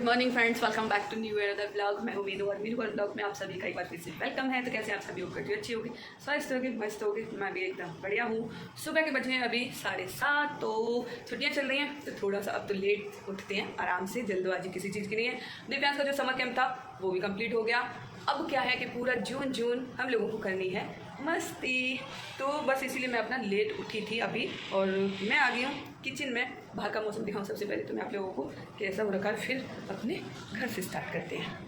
Morning friends, welcome back to new other blog. मैं उम्मीद और मेरे ब्लॉग में आप सभी का एक बार फिर से वेलकम है। तो कैसे आप सभी होकर अच्छी होगी, स्वस्थ होगी, मस्त होगी। मैं भी एकदम बढ़िया हूँ। सुबह के बजे हैं अभी 7:30, तो छुट्टियाँ चल रही हैं तो थोड़ा सा अब तो लेट उठते हैं, आराम से, जल्दबाजी किसी चीज़ की नहीं है। दिव्यांश का जो समर कैंप था वो भी कंप्लीट हो गया। अब क्या है कि पूरा जून हम लोगों को करनी है मस्ती। तो बस इसीलिए मैं अपना लेट उठी थी अभी और मैं आ गई हूँ किचन में। बाहर का मौसम दिखाऊँ सबसे पहले तो मैं आप लोगों को कैसा हो रखा है, फिर अपने घर से स्टार्ट करते हैं।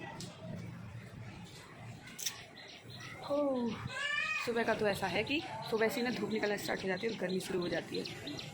हो सुबह का तो ऐसा है कि सुबह से ना धूप निकलना स्टार्ट हो जाती है और गर्मी शुरू हो जाती है।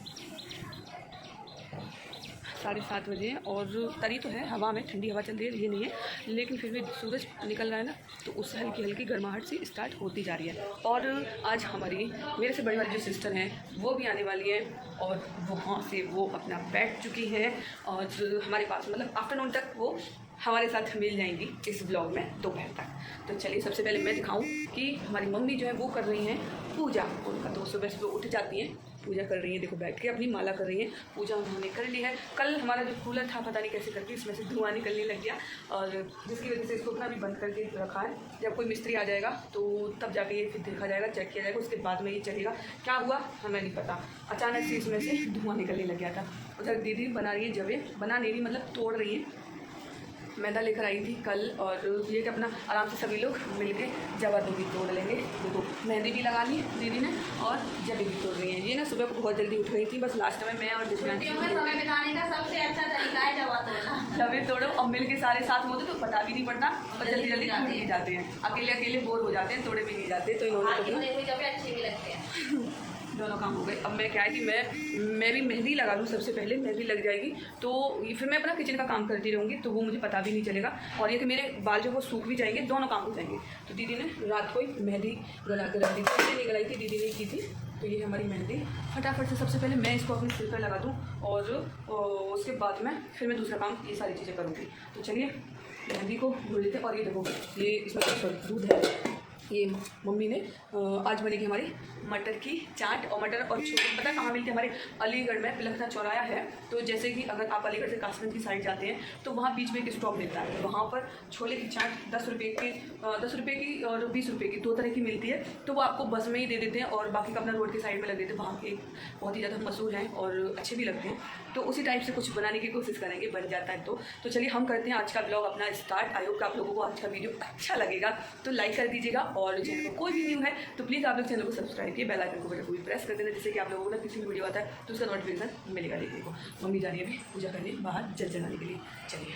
7:30 बजे और तरी तो है, हवा में ठंडी हवा चल रही है, ये नहीं है, लेकिन फिर भी सूरज निकल रहा है ना, तो उससे हल्की हल्की गर्माहट से स्टार्ट होती जा रही है। और आज हमारी मेरे से बड़ी वाली जो सिस्टर हैं वो भी आने वाली है और वहाँ से वो अपना बैठ चुकी हैं और हमारे पास मतलब आफ्टरनून तक वो हमारे साथ मिल जाएंगी इस ब्लॉग में दोपहर तक। तो चलिए सबसे पहले मैं दिखाऊं कि हमारी मम्मी जो है वो कर रही हैं पूजा। उनका तो सुबह सुबह उठ जाती हैं, पूजा कर रही हैं, देखो बैठ के अपनी माला कर रही हैं। पूजा उन्होंने कर ली है। कल हमारा जो कूलर था पता नहीं कैसे करके इसमें से धुआं निकलने लग गया और जिसकी वजह से इसको अपना भी बंद करके रखा है। जब कोई मिस्त्री आ जाएगा तो तब जाके ये फिर देखा जाएगा, चेक किया जाएगा, उसके बाद में ये चलेगा। क्या हुआ हमें नहीं पता, अचानक से इसमें से धुआं निकलने लग गया था। उधर दीदी बना रही है जवे, बना नहीं रही मतलब तोड़ रही है। मैदा लेकर आई थी कल और ये कि अपना आराम से सभी लोग मिलके जवा भी तोड़ लेंगे। देखो मेहंदी भी लगा ली दीदी ने और जबी भी तोड़ रही हैं। ये ना सुबह को बहुत जल्दी उठ रही थी, बस लास्ट में मैं और समय बिताने का सबसे अच्छा तरीका है जवा तोड़ना। जबी तोड़ो और मिल के सारे साथ होते तो पता भी नहीं पड़ता और जल्दी जल्दी टूट भी जाते हैं। अकेले अकेले बोर हो जाते हैं, तोड़े भी नहीं जाते। तो इन्होंने अच्छे भी लगते हैं। दोनों काम हो गए। अब मैं क्या है कि मैं भी मेहंदी लगा लूँ, सबसे पहले मेहंदी लग जाएगी तो फिर मैं अपना किचन का काम करती रहूँगी, तो वो मुझे पता भी नहीं चलेगा। और ये कि मेरे बाल जो वो सूख भी जाएंगे, दोनों काम हो जाएंगे। तो दीदी ने रात को ही मेहंदी गला के रख दी थी, नहीं गलाई थी, दीदी ने की थी। तो ये हमारी मेहंदी फटाफट से सबसे पहले मैं इसको अपने सिर पर लगा दूँ और उसके बाद में फिर मैं दूसरा काम ये सारी चीज़ें करूँगी। तो चलिए मेहंदी को भून लेते हैं। और ये देखो ये इसमें दूध है, ये मम्मी ने आज बनेगी हमारी मटर की चाट। और मटर और छोले पता कहाँ मिलते हैं, हमारे अलीगढ़ में पिलखना चौराया है। तो जैसे कि अगर आप अलीगढ़ से कासगंज की साइड जाते हैं तो वहाँ बीच में एक स्टॉप मिलता है, वहाँ पर छोले की चाट 10 रुपये की और 20 रुपये की, दो तरह की मिलती है। तो वो आपको बस में ही दे देते हैं और बाकी का अपना रोड के साइड में लग देते हैं। वहाँ के बहुत ही ज़्यादा मशहूर हैं और अच्छे भी लगते हैं। तो उसी टाइप से कुछ बनाने की कोशिश करेंगे, बन जाता है तो चलिए हम करते हैं आज का ब्लॉग अपना स्टार्ट। आई होप कि आप लोगों को आज का वीडियो अच्छा लगेगा, तो लाइक कर दीजिएगा और चैनल को कोई भी न्यू है तो प्लीज़ आप लोग चैनल को सब्सक्राइब किए, बेल आइकन को बटन को भी प्रेस कर देना, जिससे कि आप लोगों को ना किसी भी वीडियो आता है तो उसका नोटिफिकेशन मिलेगा देखने को। मम्मी जा रही है अभी पूजा करने बाहर जल जलाने के लिए। चलिए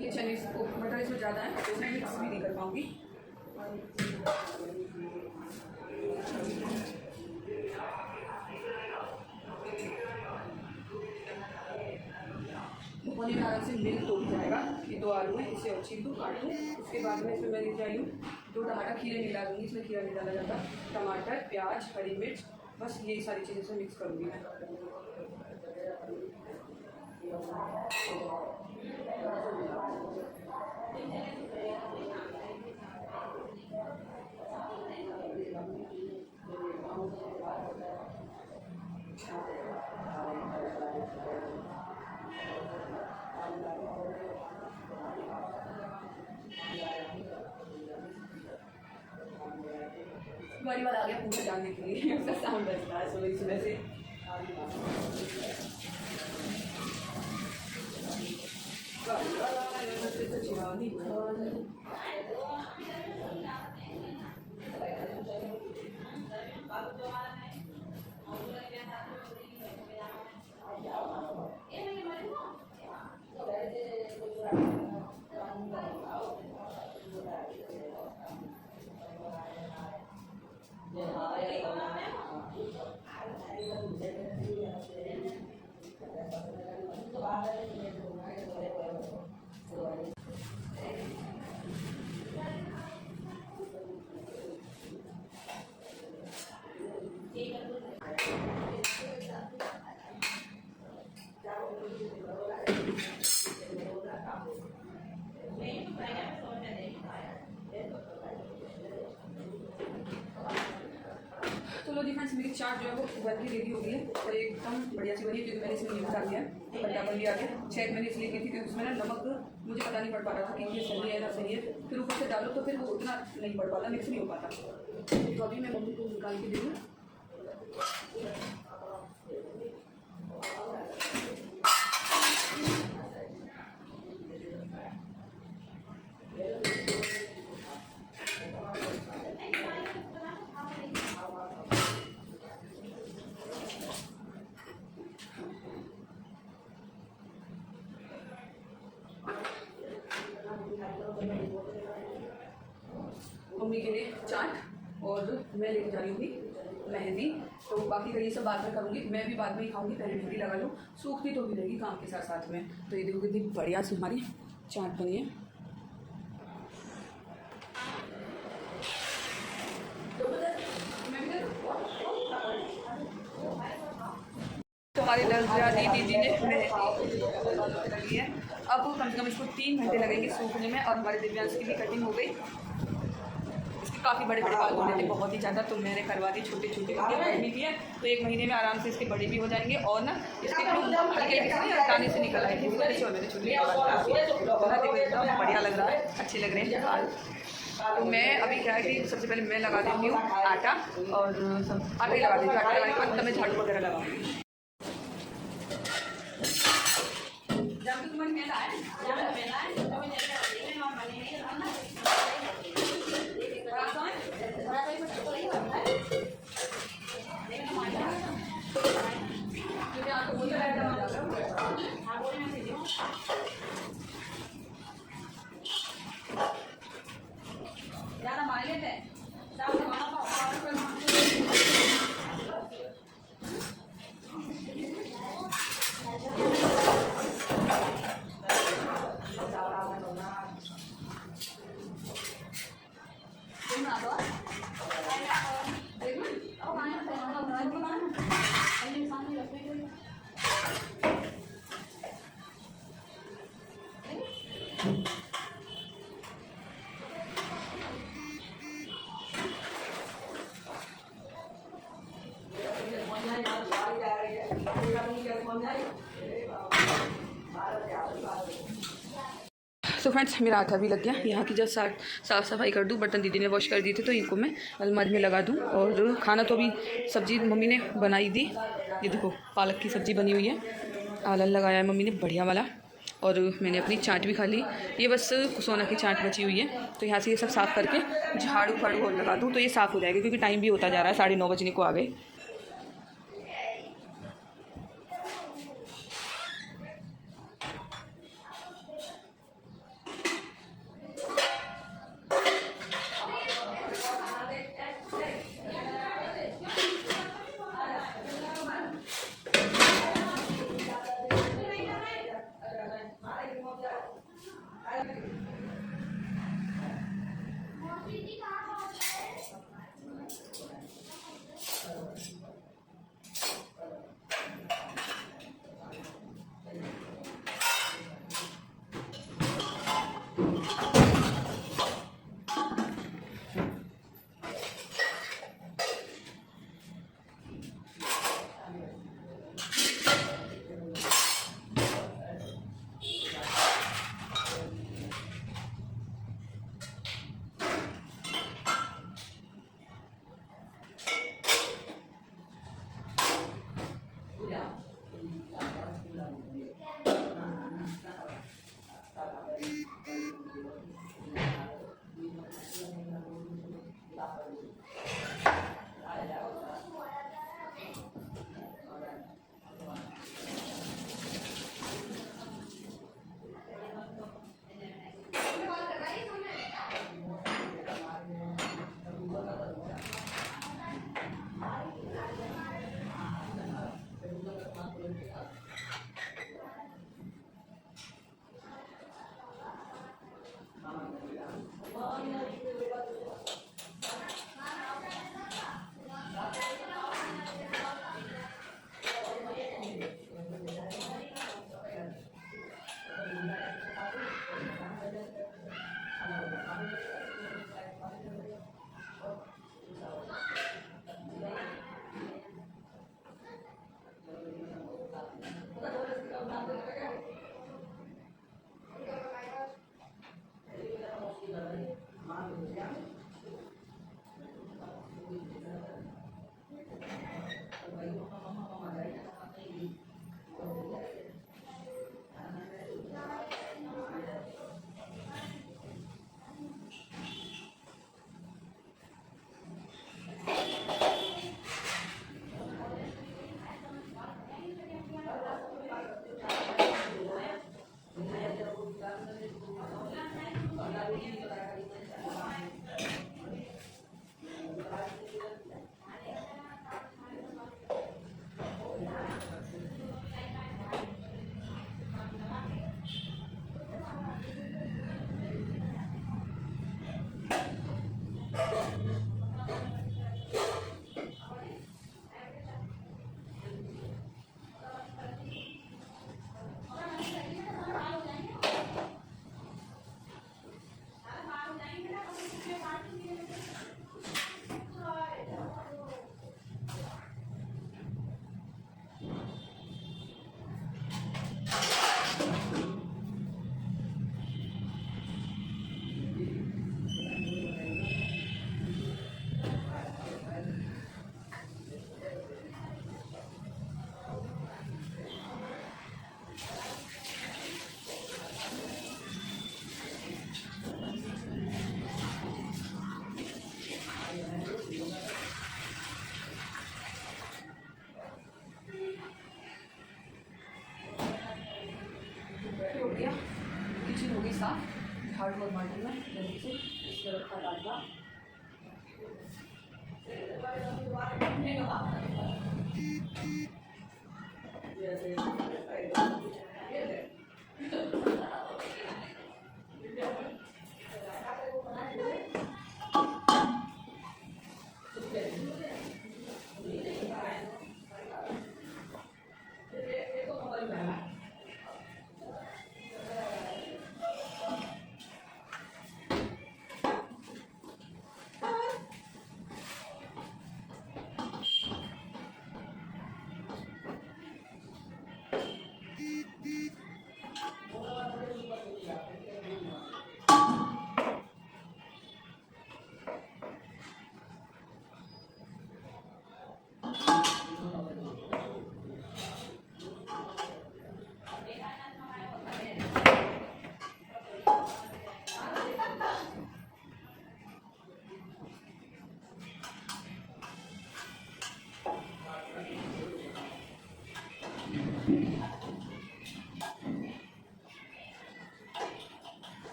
ये चलिए, इसको मटर इसमें ज़्यादा है तो इसमें मिक्स भी नहीं कर पाऊँगी। होने कारण से मिल टूट जाएगा। ये 2 आलू है, इसे और छील दूँ, काट दूँ। उसके बाद में इसमें मैं ले जाई हूँ 2 टमाटर, खीरे नहीं डालूंगी, इसमें खीरा नहीं डाला जाता। टमाटर, प्याज, हरी मिर्च, बस यही सारी चीज़ें से मिक्स करूँगी मैं। बड़ी बार आ गया पूजा डालने के लिए, उसका साउंड बजता है सुबह सुबह से। फ्रेंड्स मेरी चाट जो है वो बन के रेडी हो गई है और एकदम बढ़िया सी बनी है, क्योंकि मैंने इसमें नींबू डाल दिया है, पत्ता बन लिया के चेक मैंने इसलिए की थी क्योंकि उसमें ना नमक मुझे पता नहीं पड़ पा रहा था कि ये सही है ना सही है, फिर ऊपर से डालो तो फिर वो उतना नहीं पड़ पाता, मिक्स नहीं हो पाता। तो अभी मैं मम्मी को निकाल के दे दूँ। मम्मी के लिए चाट और मैं लेके जा रही हूँ मेहंदी, तो बाकी का ये सब बाद में करूँगी, मैं भी बाद में ही खाऊंगी, पहले मेहंदी लगा लूँ, सूखती तो भी रहेगी काम के साथ साथ में। तो ये देखो कितनी बढ़िया सी हमारी चाट बनी है। तो हमारी नजरानी दीदी ने मेहंदी लगी है, अब कम से कम इसको 3 घंटे लगेंगे सूखने में। और हमारे दिव्यांश की भी कटिंग हो गई, इसके काफ़ी बड़े बड़े बाल हो रहे थे, बहुत ही ज़्यादा, तो मैंने करवा दी छोटे छोटे क्योंकि गर्मी भी है, तो 1 महीने में आराम से इसके बड़े भी हो जाएंगे। और ना इसके हल्के दाने से निकल आए थे, मैंने छोटे एकदम बढ़िया लग रहा है, अच्छे लग रहे हैं बाल। तो मैं अभी क्या है कि सबसे पहले मैं लगा देती हूँ आटा, और सब आटा ही लगा देती हूँ, आटा लगाने के बाद तब मैं झाड़ू वगैरह लगाऊंगी। तो फ्रेंड्स मेरा आटा भी लग गया, यहाँ की जब साफ़ सफाई कर दूँ, बर्तन दीदी ने वॉश कर दिए थे तो इनको मैं अलमारी में लगा दूँ। और खाना तो अभी सब्ज़ी मम्मी ने बनाई दी, ये देखो पालक की सब्ज़ी बनी हुई है, आलन लगाया है मम्मी ने बढ़िया वाला, और मैंने अपनी चाट भी खा ली। ये बस सोना की चाट बची हुई है, तो यहाँ से ये सब साफ़ करके झाड़ू फाड़ू और लगा दूँ तो ये साफ़ हो जाएगा, क्योंकि टाइम भी होता जा रहा है, 9:30 बजने को आ गए। हो गया, किचन हो गई साफ, झाड़ू और मारना जल्दी से इसमें रखा डालना।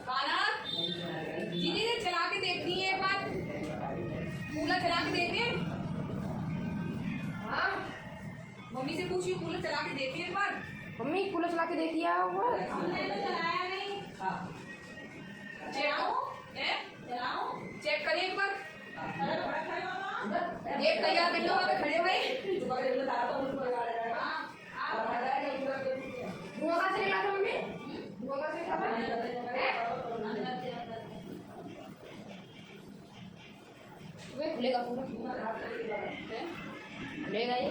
खाना दीदी ने चला के देखनी है एक बार, कूलर चला के देखे। हाँ मम्मी से पूछिए, कूलर चला के देखिए एक बार। मम्मी कूलर चला के देख लिया हुआ हमने तो चलाया नहीं। चलाओ चेक करिए एक बार। एक तैयार कर लो, वहाँ पे खड़े हुए। धुआं कहाँ से निकला था मम्मी? धुआं कहाँ से निकला था? वे खुलेगा पूरा, खुलेगा ये।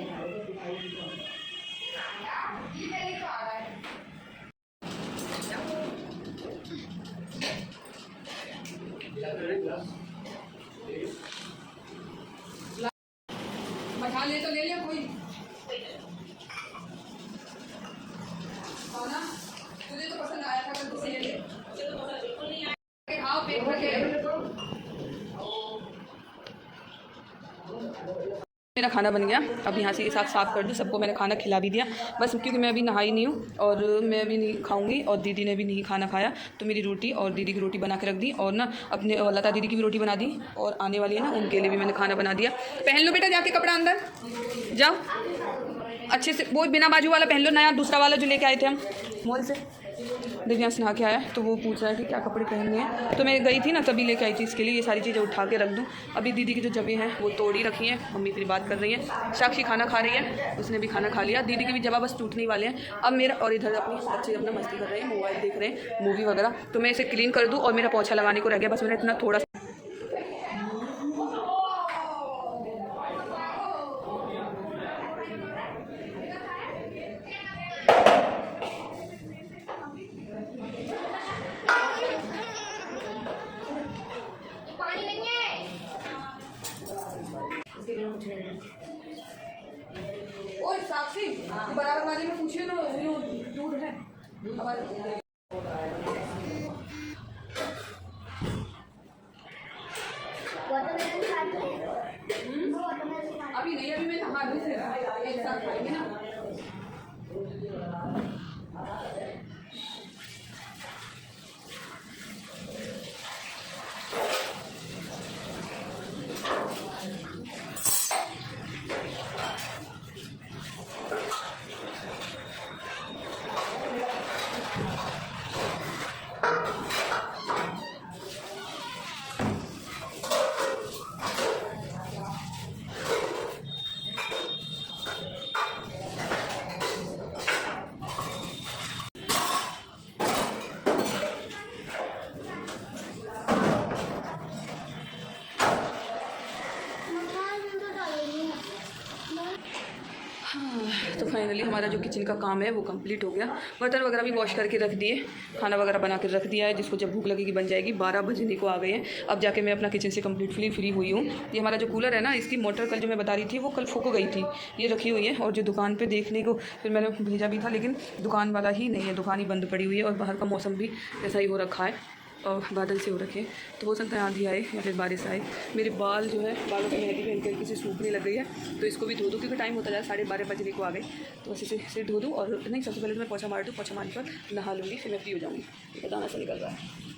बैठा ले तो ले लिया कोई खाना, तुझे तो पसंद आया था, कल तुझसे ले ले। खाओ पेट भर के। मेरा खाना बन गया, अब यहाँ से ये साफ साफ कर दूँ। सबको मैंने खाना खिला भी दिया, बस क्योंकि मैं अभी नहाई नहीं हूँ और मैं अभी नहीं खाऊंगी और दीदी ने भी नहीं खाना खाया, तो मेरी रोटी और दीदी की रोटी बना के रख दी और ना अपने लता दीदी की भी रोटी बना दी और आने वाली है ना उनके लिए भी मैंने खाना बना दिया। पहन लो बेटा जाके कपड़ा, अंदर जाओ अच्छे से, वो बिना बाजू वाला पहन लो, नया दूसरा वाला जो लेके आए थे हम मॉल से। दिव्यांश नहा के आया तो वो पूछ रहा है कि क्या कपड़े पहनने हैं, तो मैं गई थी ना तभी लेके आई थी इसके लिए ये सारी चीज़ें उठा के रख दूँ। अभी दीदी की जो जबें हैं वो तोड़ी रखी हैं, मम्मी फिर बात कर रही हैं। साक्षी खाना खा रही है, उसने भी खाना खा लिया, दीदी की भी जबा बस टूटने वाले हैं। अब मेरा और इधर अपनी बच्चे अपना मस्ती कर रहे हैं, मोबाइल देख रहे हैं, मूवी वगैरह, तो मैं इसे क्लीन कर दूँ और मेरा पोछा लगाने को रह गया, बस मैंने इतना थोड़ा मुझे। ओए साक्षी, बराबर वाली में पूछिए ना, वो दूध है हमारे। अभी नहीं, अभी मैं नहा लूँ फिर एक साथ खाएंगे ना। तो फाइनली हमारा जो किचन का काम है वो कंप्लीट हो गया। बर्तन वगैरह भी वॉश करके रख दिए, खाना वगैरह बना के रख दिया है, जिसको जब भूख लगेगी बन जाएगी। 12 बजने को आ गए हैं। अब जाके मैं अपना किचन से कम्प्लीटली फ्री हुई हूँ। ये हमारा जो कूलर है ना, इसकी मोटर कल जो मैं बता रही थी वो कल फूक गई थी, ये रखी हुई है। और जो दुकान पर देखने को फिर मैंने भेजा भी था, लेकिन दुकान वाला ही नहीं है, दुकान ही बंद पड़ी हुई है। और बाहर का मौसम भी ऐसा ही हो रखा है और बादल से हो रखे, तो हो सकता है आंधी आए या फिर बारिश आए। मेरे बाल जो है, बालों की मेहंदी पहन कर किसी सूखने लग गई है, तो इसको भी धो दूँ, क्योंकि टाइम होता जाए 12:30 बजने को आ गए। तो बस इसे सिर धो दूँ। और नहीं, सबसे पहले तो मैं पोछा मार दूँ, पोछा मारने पर नहा लूँगी, फिर मैं फ्री हो जाऊँगी। बताना से निकल रहा है।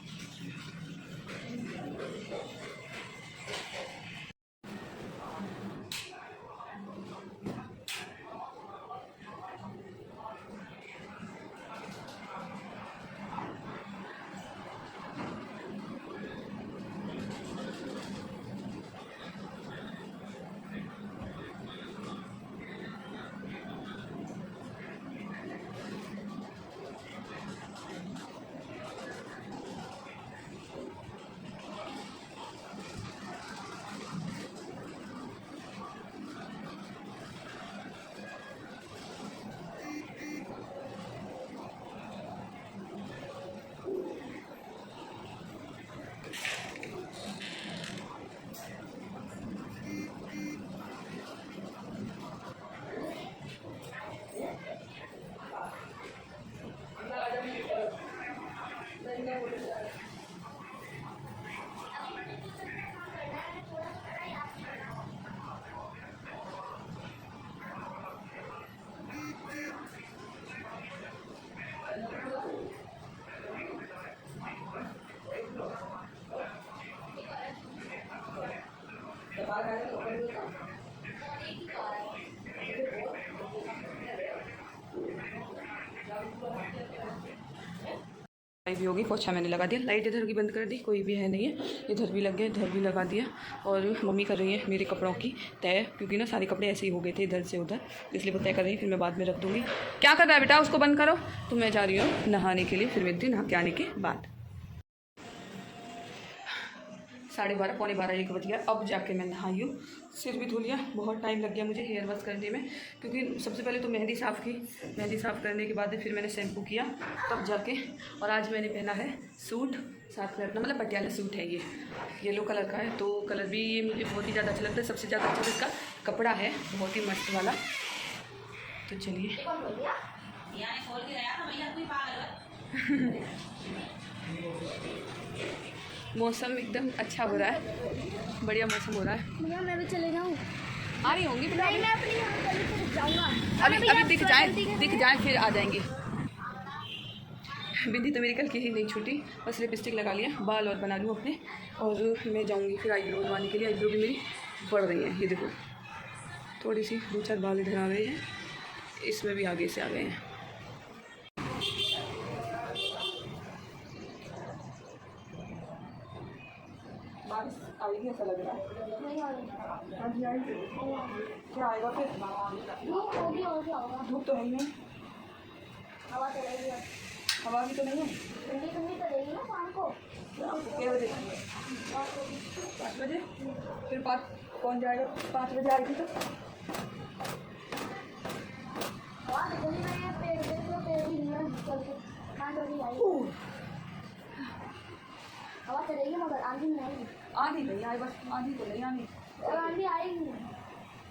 भी होगी। पोछा मैंने लगा दिया, लाइट इधर की बंद कर दी, कोई भी है नहीं है। इधर भी लग गया, इधर भी लगा दिया। और मम्मी कर रही है मेरे कपड़ों की तय, क्योंकि ना सारे कपड़े ऐसे ही हो गए थे इधर से उधर, इसलिए वो तय कर रही है। फिर मैं बाद में रख दूँगी। क्या कर रहा है बेटा, उसको बंद करो। तो मैं जा रही हूँ नहाने के लिए, फिर मिलती हूँ नहा के आने के बाद। 12:30 पौने 12 1 बज गया। अब जाके मैं नहाई हूँ, सिर भी धो लिया। बहुत टाइम लग गया मुझे हेयर वॉश करने में, क्योंकि सबसे पहले तो मेहंदी साफ़ की, मेहंदी साफ़ करने के बाद फिर मैंने शैम्पू किया, तब जाके। और आज मैंने पहना है सूट, साथ में अपना मतलब पटियाला सूट है, ये येलो कलर का है। तो कलर भी ये मुझे बहुत ही ज़्यादा अच्छा लगता है। सबसे ज़्यादा अच्छा इसका कपड़ा है, बहुत ही मस्त वाला। तो चलिए मौसम एकदम अच्छा हो रहा है, बढ़िया मौसम हो रहा है। मैं भी चले जाऊँ, आ रही होंगी बेटा, मैं अपनी यहाँ गली पे जाऊँगा। अभी दिख जाए फिर आ जाएंगे। बिंदी तो मेरी कल की ही नहीं छूटी, बस लिपस्टिक लगा लिया, बाल और बना लूँ अपने, और मैं जाऊँगी फिर आईब्रो बनवाने के लिए। आईब्रो भी मेरी बढ़ रही है, ये देखो थोड़ी सी 2-4 बाल इधर आ गए हैं, इसमें भी आगे से आ गए हैं। बारिश आएगी ऐसा लग रहा है। हाँ जी आएगी, क्या आएगा फिर? धूप तो है ही नहीं, हवा चलेगी, हवा भी तो नहीं है। ठंडी ठंडी चलेगी ना शाम को। कितने बजे? 5 बजे। फिर 5 कौन जाएगा? 5 बजे आएगी तो हवा चली रही है, पेड़ देख लो, पेड़ हिल रहे हैं चल के। 5 बजे आएगी हवा चलेगी, मगर आंधी नहीं आएगी। आधी नहीं आए, बस आधी तो नहीं आनी। और आंधी आएगी,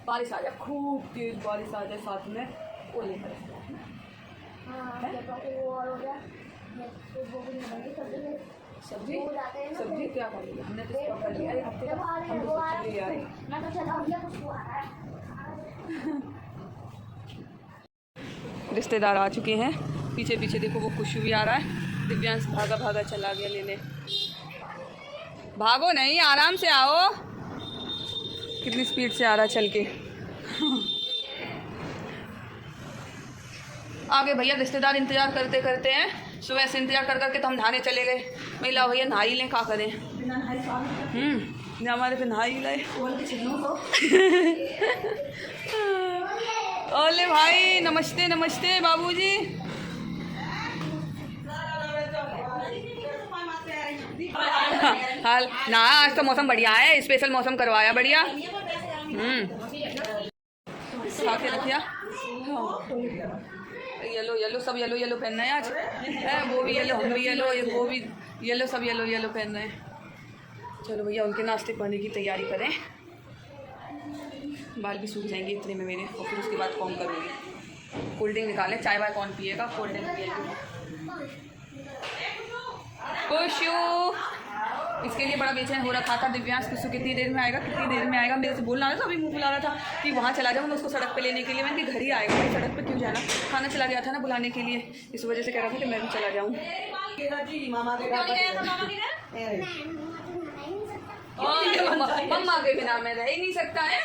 बारिश आ जाए, खूब तेज बारिश आ जाए, साथ में ओले बरस जाए। हाँ जब वो और हो गया तो वो भी नहीं बनेगी सब्जी हो जाते हैं ना सब्जी क्या करेंगे, हमने तो स्टॉक कर लिया एक हफ्ते का, जब आ रहे हम हैं तो वो आ सोच रहे ले आए। हैं मैं तो चला गया कुछ वो आ रहा है। रिश्तेदार आ चुके हैं, पीछे पीछे देखो वो खुशबू भी आ रहा है। दिव्यांश भागा भागा चला गया लेने। भागो नहीं, आराम से आओ। कितनी स्पीड से आ रहा है चल के। आगे भैया रिश्तेदार इंतजार करते करते हैं, सुबह से इंतजार कर करके तो हम नहाने चले गए। मैं ला भैया नहा ही लें, क्या करें। हमारे पे नहा ही लाए। ओले भाई नमस्ते नमस्ते बाबूजी। हाल ना, आज तो मौसम बढ़िया है, स्पेशल मौसम करवाया बढ़िया। खा के रखिया। येलो येलो सब येलो येलो पहनना है आज है, वो भी येलो हम भी येलो, वो भी येलो, सब येलो येलो पहन रहे हैं। चलो भैया उनके नाश्ते पानी की तैयारी करें, बाल भी सूख जाएंगे इतने में मेरे, और फिर उसके बाद कौन करूँगी। कोल्ड ड्रिंक निकालें, चाय वाय कौन पिएगा, कोल्ड ड्रिंक पिएगा। खुशू इसके लिए बड़ा बेचैन हो रखा था दिव्यांश, खुशू कितनी देर में आएगा, कितनी देर में आएगा। मेरे से बोलना रहा था, अभी मुँह बुला रहा था कि वहाँ चला जाऊँ मैं उसको सड़क पे लेने के लिए। मैंने घर ही आएगा भाई, सड़क पे क्यों जाना, खाना चला गया था ना बुलाने के लिए, इस वजह से कह रहा था कि मैं भी चला जाऊँ। मम्मा के बिना मैं रह ही नहीं सकता है।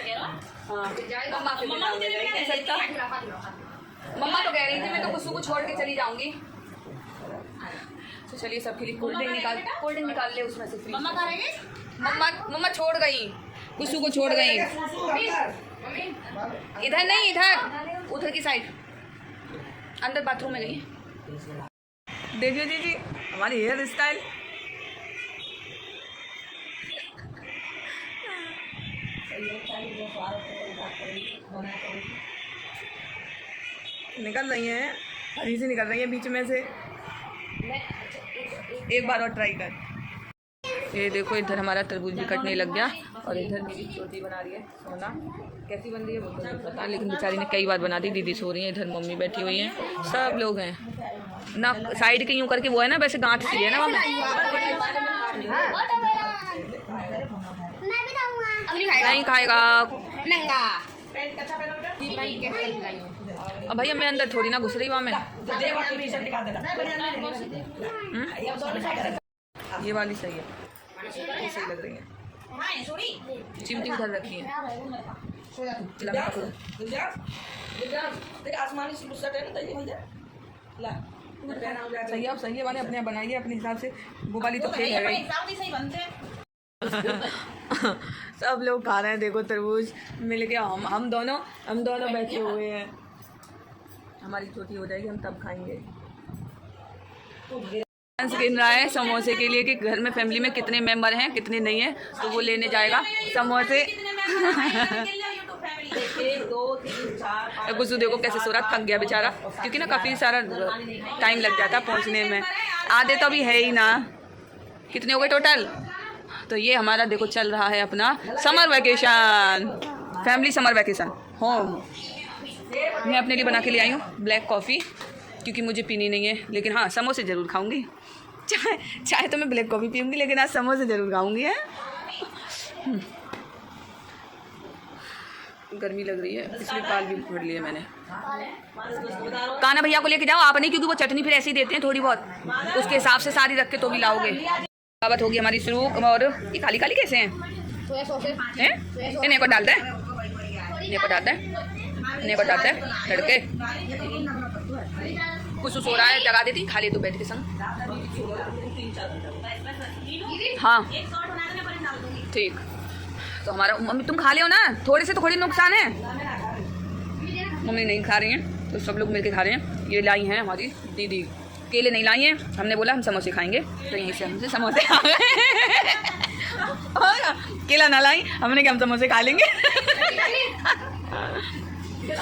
हाँ मम्मा के बिना मैं रह ही नहीं सकता। मम्मा तो कह रही थी मैं तो खुशू को छोड़ के चली जाऊंगी। तो चलिए सबके लिए कोल्ड ड्रिंक निकाल ले उसमें से फ्री। मम्मा छोड़ गई, खुशू को छोड़ गई। इधर नहीं, इधर उधर की साइड, अंदर बाथरूम में गई। देखिए जी हमारी हेयर स्टाइल। निकल रही हैं, हरी से निकल रही है बीच में से। एक बार और ट्राई कर। ये देखो इधर हमारा तरबूज भी कटने लग गया, और इधर मेरी छोटी बना रही है सोना। कैसी बन रही है वो तो नहीं पता, लेकिन बेचारी ने कई बार बना दी। दीदी सो रही है, इधर मम्मी बैठी हुई हैं, सब लोग हैं ना। साइड के यूँ करके वो है ना, वैसे गांठ सी है ना वहाँ। नहीं खाएगा अब भैया, मैं अंदर थोड़ी ना घुस रही वहाँ में। ये वाली सही है, ये सही लग रही है। चिमटी उधर रखी है। सही है, अब सही है, मैंने अपने यहाँ बनाई है अपने हिसाब से। वो वाली तो फेल है गई। सब लोग खा रहे हैं, देखो तरबूज मिल गया। हम दोनों बैठे हुए हैं। हमारी छोटी हो जाएगी हम तब खाएंगे। गिन रहा है समोसे के लिए कि घर में फैमिली में कितने मेंबर हैं कितने नहीं हैं, तो वो लेने जाएगा समोसे। गुज्जू देखो कैसे सो रहा, थक गया बेचारा, क्योंकि ना काफ़ी सारा टाइम लग जाता पहुंचने में। आधे तो अभी है ही ना। कितने हो गए टोटल? तो ये हमारा देखो चल रहा है अपना summer vacation, family summer vacation home. मैं अपने लिए बना के ले आई हूँ ब्लैक कॉफ़ी, क्योंकि मुझे पीनी नहीं है, लेकिन हाँ समोसे ज़रूर खाऊंगी। चाय तो मैं ब्लैक कॉफ़ी पीऊँगी, लेकिन आज समोसे ज़रूर खाऊंगी। है गर्मी लग रही है, इसलिए बाल भी फोड़ लिए मैंने। काना भैया को लेके जाओ आप नहीं, क्योंकि वो चटनी फिर ऐसी देते हैं थोड़ी बहुत, उसके हिसाब से सारी रख के तो भी लाओगे। बात होगी हमारी शुरू। और ये काली काली कैसे हैं? इन्हें को डालता है, इन्हें को डालता है, इन्हें को डालता है लड़के। कुछ सो रहा है, जगा देती, खा ले तो बैठ के संग। हाँ ठीक। तो हमारा मम्मी तुम खा ले हो ना, थोड़े से तो थोड़ी नुकसान है। मम्मी नहीं खा रही हैं, तो सब लोग मिलके खा रहे हैं। ये लाई हैं हमारी दीदी, केले नहीं लाई हैं। हमने बोला हम समोसे खाएंगे, तो यहीं से हमसे समोसे खा गए। केला ना लाई, हमने क्या हम समोसे खा लेंगे।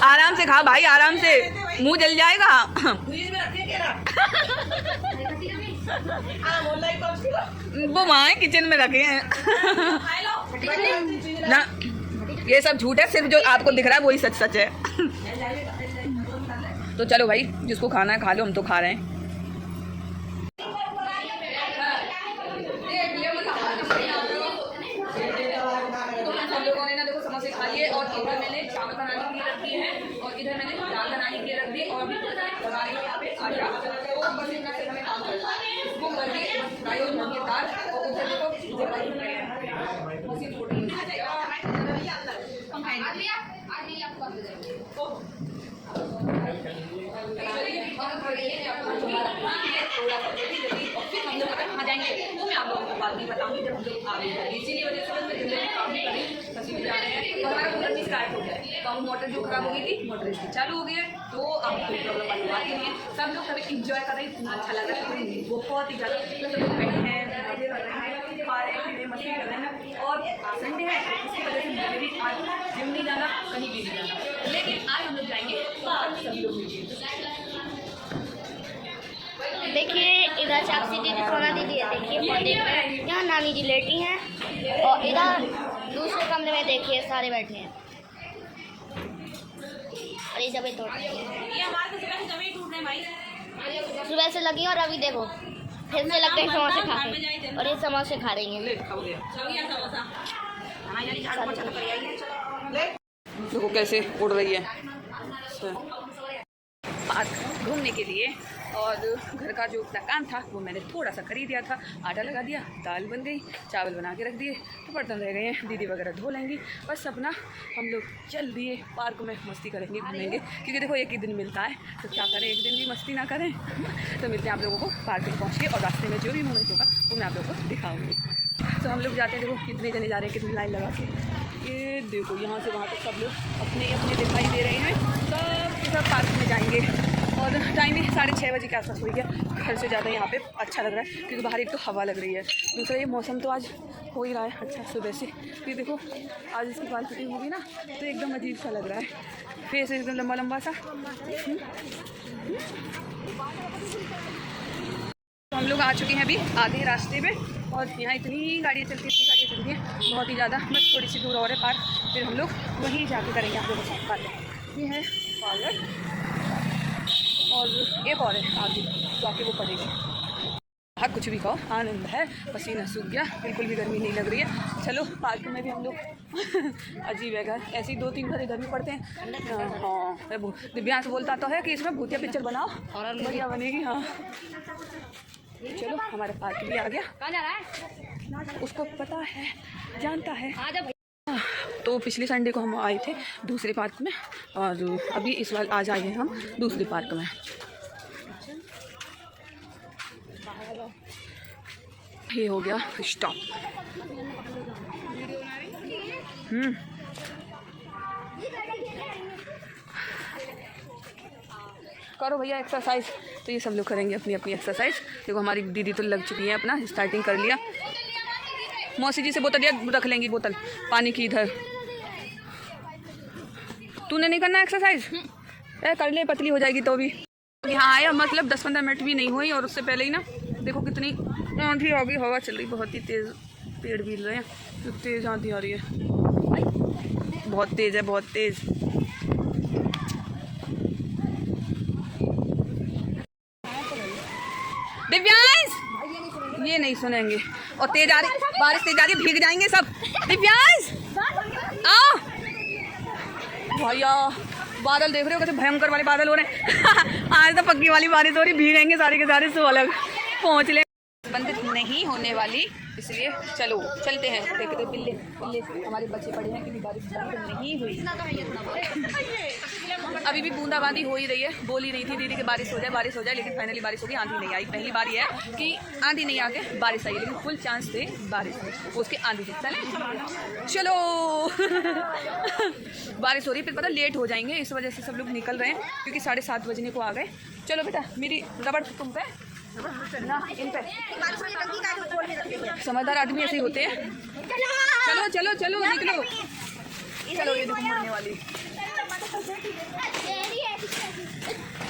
आराम से खा भाई, आराम से, मुंह जल जाएगा। वो वहाँ किचन में रखे हैं ना, ये सब झूठ है, सिर्फ जो आपको दिख रहा है वही सच सच है। तो चलो भाई, जिसको खाना है खा लो, हम तो खा रहे हैं। हम लोगों ने ना देखो समोसे खा लिए, और इधर मैंने चावल बनाने के लिए रख दिए हैं, और इधर मैंने दाल बनाने के लिए रख दी, और बना रही हूँ यहाँ पे आटा। तो बस इतना से हमें काम करना है, इसको करके बस फ्राई हो जाएंगे दाल, और उधर देखो मशीन छोटी आ जाएगा। फिर हम लोग कहाँ जाएंगे वो मैं आप लोगों को बाद में बताऊंगी जब हम लोग आ गए। इसीलिए वजह से मैं जल्दी काम नहीं करी, बस में जा रहे हैं, और हमारा कूलर भी स्टार्ट हो गया है। तो हम मोटर जो खराब हो गई थी, मोटर इसकी चालू हो गई है, तो अब कोई प्रॉब्लम वाली बात ही नहीं है। सब लोग कभी इंजॉय कर रहे हैं, इतना अच्छा लग रहा है, बहुत ही ज़्यादा। सब लोग बैठे हैं, मजे कर रहे हैं, खा रहे हैं, मस्ती कर रहे हैं, और संडे है इसकी वजह से मुझे भी आज जिम नहीं जाना, कहीं भी नहीं जाना, लेकिन आज हम लोग जाएंगे बाहर सभी लोग मिलकर। देखिए इधर साक्षी दीदी सोना दीदी है, देखिए पर्दे में यहाँ नानी जी लेटी हैं, और इधर दूसरे कमरे में देखिए सारे बैठे हैं, और ये जब सुबह से लगी, और अभी देखो फिर से लगते हैं समोसे खा के, और ये समोसे खा रही हैं। देखो कैसे उड़ रही है पार्क घूमने के लिए, और घर का जो अपना काम था वो मैंने थोड़ा सा खरीद दिया था, आटा लगा दिया, दाल बन गई, चावल बना के रख दिए, तो बर्तन रह गए हैं, दीदी वगैरह धो लेंगी। बस अपना हम लोग चल दिए पार्क में, मस्ती करेंगे, घूमेंगे, क्योंकि देखो एक ही दिन मिलता है, तो क्या करें, एक दिन भी मस्ती ना करें। तो मिलते हैं आप लोगों को पार्क में पहुँच के, और रास्ते में जो भी मोमेंट होगा वो मैं आप लोगों को दिखाऊँगी। तो हम लोग जाते हैं, देखो कितने जने जा रहे हैं, कितनी लाइन लगा के, ये देखो यहाँ से वहाँ तक सब लोग अपने अपने दिखाई दे रहे हैं, सब पार्क में जाएंगे। और टाइम भी 6:30 बजे के आसपास हो गया। घर से ज़्यादा यहाँ पे अच्छा लग रहा है, क्योंकि बाहर एक तो हवा लग रही है, दूसरा ये मौसम तो आज हो ही रहा है अच्छा सुबह से। ये देखो आज इसकी बाल कटिंग होगी ना, तो एकदम अजीब सा लग रहा है, फेस एकदम लंबा लंबा सा। तो हम लोग आ चुके हैं अभी आधे रास्ते में, और यहाँ इतनी गाड़ियाँ चलती हैं बहुत ही ज़्यादा। बस थोड़ी सी दूर और है पार्क, फिर हम लोग वहीं जाके करेंगे आप लोगों के साथ पार्क। ये है पार्लर, और एक और है आगे, तो आके वो पड़ेगी। हाँ कुछ भी कहो, आनंद है, पसीना सूख गया, बिल्कुल भी गर्मी नहीं लग रही है। चलो पार्क में भी हम लोग अजीब है घर, ऐसे ही 2-3 घर इधर भी पड़ते हैं। हाँ दिव्यांश बोलता तो है कि इसमें भूतिया पिक्चर बनाओ और बढ़िया बनेगी। हाँ चलो हमारा पार्क भी आ गया, कहाँ जा रहा है उसको पता है, जानता है। तो पिछले संडे को हम आए थे दूसरे पार्क में, और अभी इस बार आज आए हैं हम दूसरे पार्क में। ये हो गया स्टॉप। करो भैया एक्सरसाइज। तो ये सब लोग करेंगे अपनी अपनी एक्सरसाइज। देखो हमारी दीदी तो लग चुकी है, अपना स्टार्टिंग कर लिया। मौसी जी से बोतल रख लेंगी, बोतल पानी की इधर। तूने नहीं करना एक्सरसाइज? कर ले, पतली हो जाएगी तो भी। यहाँ आया मतलब 10-15 मिनट भी नहीं हुई, और उससे पहले ही ना देखो कितनी आंधी आ गई, हवा चल रही बहुत ही तेज़, पेड़ भी हिल रहे हैं, तो तेज़ आंधी आ रही है, बहुत तेज़ है, बहुत तेज़। दिव्यांश ये नहीं सुनेंगे, और तेज आ रही बारिश, तेज आ रही, भीग जाएंगे सब। दिव्यांश आओ भैया, बादल देख रहे हो कैसे भयंकर वाले बादल हो रहे हैं। आज तो पक्की वाली बारिश हो रही, भीगेंगे सारे के सारे, सो अलग पहुँच ले। बंद नहीं होने वाली, इसलिए चलो चलते हैं। देखते बिल्ले बिल्ले हमारे बच्चे पड़े हैं, क्योंकि बारिश बंद नहीं हुई। अभी भी बूंदाबांदी हो ही रही है। बोल ही रही थी दीदी कि बारिश हो जाए, लेकिन फाइनली बारिश हो गई, आंधी नहीं आई। पहली बार ये है कि आंधी नहीं आके बारिश आई, लेकिन फुल चांस थे बारिश में, उसके आंधी से। चलो बारिश हो रही है, फिर पता लेट हो जाएंगे, इस वजह से सब लोग निकल रहे हैं, क्योंकि 7:30 बजने को आ गए। चलो बेटा, मेरी रबड़ तुम पे ना, इन पे। समझदार आदमी ऐसे ही होते हैं। चलो चलो चलो निकलो। चलो ये देखो मुड़ने वाली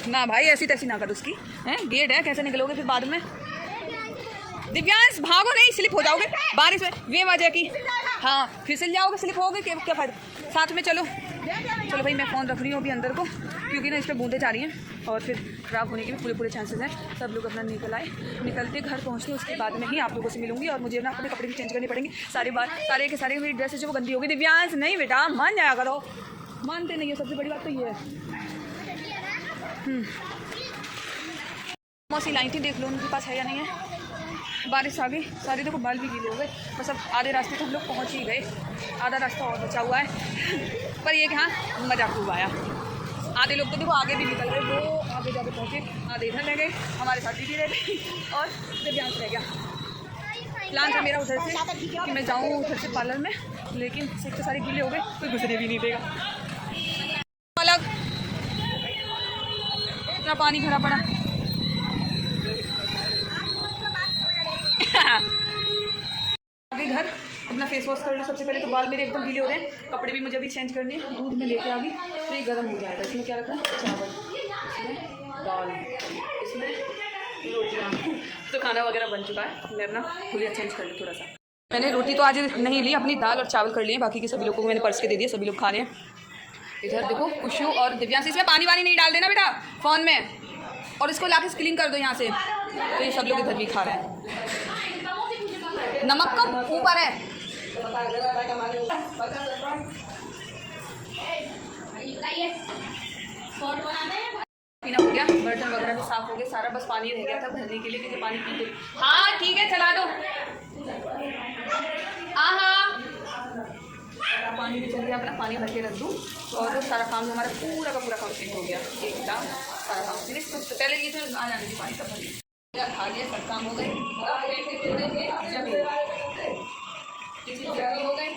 ना भाई, ऐसी तैसी ना कर उसकी है, गेट है, कैसे निकलोगे फिर बाद में। दिव्यांश भागो नहीं, स्लिप हो जाओगे बारिश में, ये वजह की। हाँ फिसल जाओगे, स्लिप होगे, क्या फायदा। साथ में चलो चलो भाई, मैं फ़ोन रख रही हूँ अभी अंदर को, क्योंकि ना इस पर बूंदें जा रही हैं और फिर ख़राब होने के भी पूरे चांसेस हैं। सब लोग अपना निकल आए, निकलते घर पहुँचते उसके बाद में ही आप लोगों से मिलूंगी। और मुझे ना अपने कपड़े भी चेंज करने पड़ेंगे, सारे के सारे मेरी ड्रेसेस जो वो गंदी होगी। दिव्यांश नहीं बेटा, मान जाया करो, मानते नहीं है, सबसे बड़ी बात तो ये है। मौसी लाई थी, देख लो उनके पास है या नहीं है। बारिश आ गई, सारे देखो बाल भी गीले हो गए। बस अब आधे रास्ते तो हम लोग पहुँच ही गए, आधा रास्ता और बचा हुआ है। पर ये कि हाँ मज़ा खूब आया। आधे लोग तो देखो आगे भी निकल गए, वो आगे जाके पहुँचे, आधे इधर रह गए, हमारे साथ दीदी रह गई और दिव्यांश रह गया। प्लान था मेरा उधर से कि मैं जाऊँ उधर से पार्लर में, लेकिन सिर्फ तो सारे गीले हो गए, कोई घुसने भी नहीं देगा। अलग इतना पानी भरा पड़ा। आगे घर अपना फेस वॉश कर लो सबसे पहले, तो बाल मेरे एकदम गीले हो रहे हैं। कपड़े भी मुझे अभी चेंज करने हैं। दूध में लेके आ गई, तो ये गर्म हो जाएगा। इसमें क्या रखा है? चावल, इसमें दाल, इसमें रोटियाँ। तो खाना वगैरह बन चुका है। मैं अपना हुलिया चेंज कर लूँ थोड़ा सा। मैंने रोटी तो आज नहीं ली, अपनी दाल और चावल कर लिए। बाकी के सभी लोगों को मैंने परस के दे दिया, सभी लोग खा रहे हैं। इधर देखो खुशू और दिव्यांश, इसमें पानी वानी नहीं डाल देना बेटा फ़ोन में, और इसको लाके क्लीन कर दो यहाँ से। तो ये सब लोग इधर भी खा रहे हैं। नमक कब ऊपर है? पीना हो गया, बर्तन वगैरह भी साफ हो गए, सारा बस पानी रह गया था भरने के लिए, क्योंकि पानी पीते। हाँ ठीक है, चला दो। हाँ पानी भी चल गया, अपना पानी भर के रख दूँ और सारा काम हमारा पूरा का पूरा कंप्लीट हो गया एकदम। सारा काम फिनिश। तो पहले ये तो आ जाने की पानी सब भर खा लिया, सब काम हो गए, हो गए।